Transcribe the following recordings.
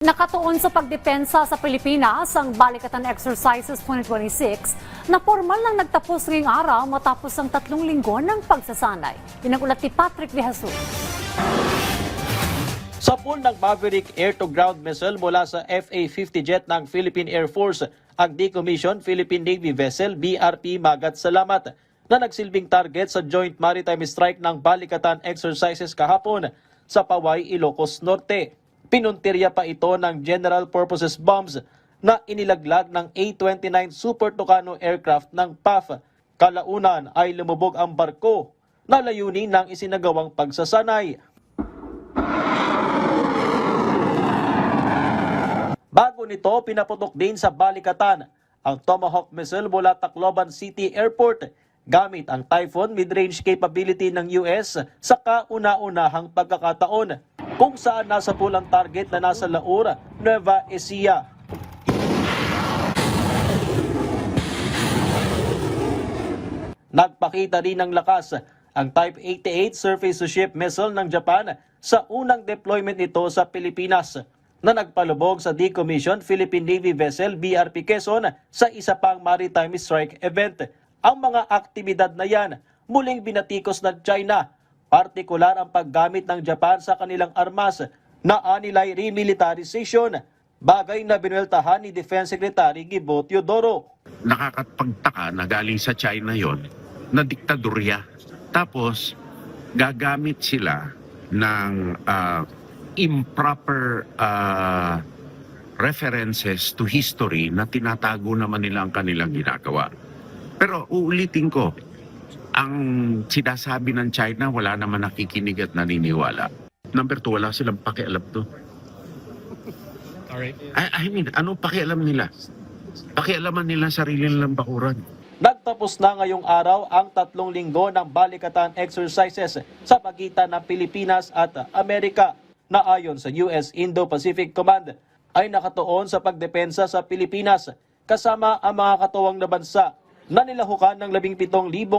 Nakatuon sa pagdepensa sa Pilipinas ang Balikatan Exercises 2026 na formal lang nagtapos ngayong araw matapos ang 3 linggo ng pagsasanay. Pinagulat ni Patrick De Jesus. Sa pool ng Maverick air-to-ground missile mula sa FA-50 jet ng Philippine Air Force, ang decommissioned Philippine Navy vessel BRP Magat Salamat na nagsilbing target sa Joint Maritime Strike ng Balikatan Exercises kahapon sa Paway, Ilocos Norte. Pinuntirya pa ito ng General Purposes Bombs na inilaglag ng A-29 Super Tucano aircraft ng PAF. Kalaunan ay lumubog ang barko na layunin ng isinagawang pagsasanay. Bago nito, pinaputok din sa Balikatan ang Tomahawk missile mula Tacloban City Airport gamit ang Typhoon mid-range capability ng US sa kauna-unahang pagkakataon, kung saan nasa pool ang target na nasa Laur, Nueva Ecija. Nagpakita rin ng lakas ang Type 88 surface-to-ship missile ng Japan sa unang deployment nito sa Pilipinas, na nagpalubog sa decommissioned Philippine Navy vessel BRP Quezon sa isa pang maritime strike event. Ang mga aktibidad na yan muling binatikos ng China, partikular ang paggamit ng Japan sa kanilang armas na anilay remilitarization, bagay na binueltahan ni Defense Secretary Gibo Teodoro. Nakakapagtaka na galing sa China yon na diktadorya. Tapos gagamit sila ng improper references to history na tinatago naman nila ang kanilang ginagawa. Pero uulitin ko, ang sinasabi ng China, wala naman nakikinig at naniniwala. Number 2, wala silang pakialam to. I mean, anong pakialam nila? Pakialaman nila sarili nilang bakuran. Nagtapos na ngayong araw ang 3 linggo ng Balikatan Exercises sa pagitan ng Pilipinas at Amerika, na ayon sa US Indo-Pacific Command ay nakatuon sa pagdepensa sa Pilipinas kasama ang mga katuwang na bansa na nilahukan ng 17,000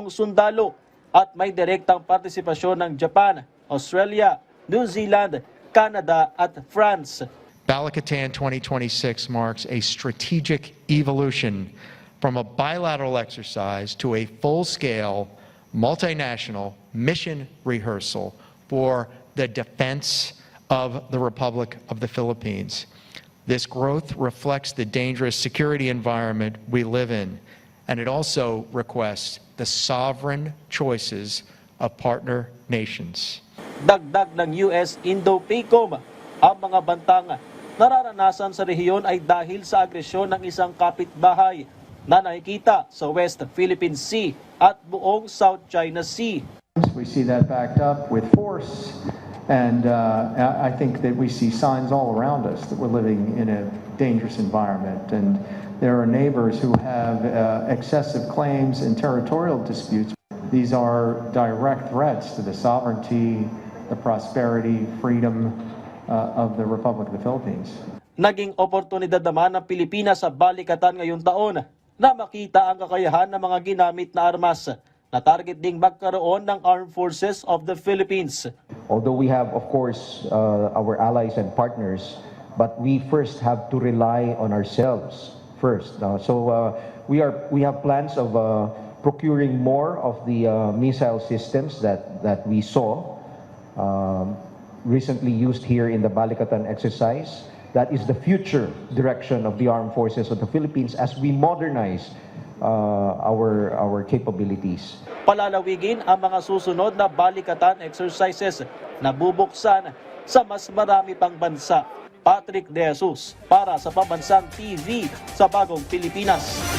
sundalo at may direktang partisipasyon ng Japan, Australia, New Zealand, Canada at France. Balikatan 2026 marks a strategic evolution from a bilateral exercise to a full-scale, multinational mission rehearsal for the defense of the Republic of the Philippines. This growth reflects the dangerous security environment we live in, and it also requests the sovereign choices of partner nations. Dagdag ng US Indo-PACOM, ang mga bantang nararanasan sa rehiyon ay dahil sa agresyon ng isang kapitbahay na nakikita sa West Philippine Sea at buong South China Sea. We see that backed up with force. And I think that we see signs all around us that we're living in a dangerous environment. And there are neighbors who have excessive claims and territorial disputes. These are direct threats to the sovereignty, the prosperity, freedom of the Republic of the Philippines. Naging oportunidad naman ng Pilipinas sa Balikatan ngayong taon na makita ang kakayahan ng mga ginamit na armas na target ding magkaroon ng Armed Forces of the Philippines. Although we have, of course, our allies and partners, but we first have to rely on ourselves first. We have plans of procuring more of the missile systems that we saw recently used here in the Balikatan exercise. That is the future direction of the Armed Forces of the Philippines as we modernize our capabilities. Palalawigin ang mga susunod na Balikatan Exercises na bubuksan sa mas marami pang bansa. Patrick De Jesus para sa Pambansang TV sa Bagong Pilipinas.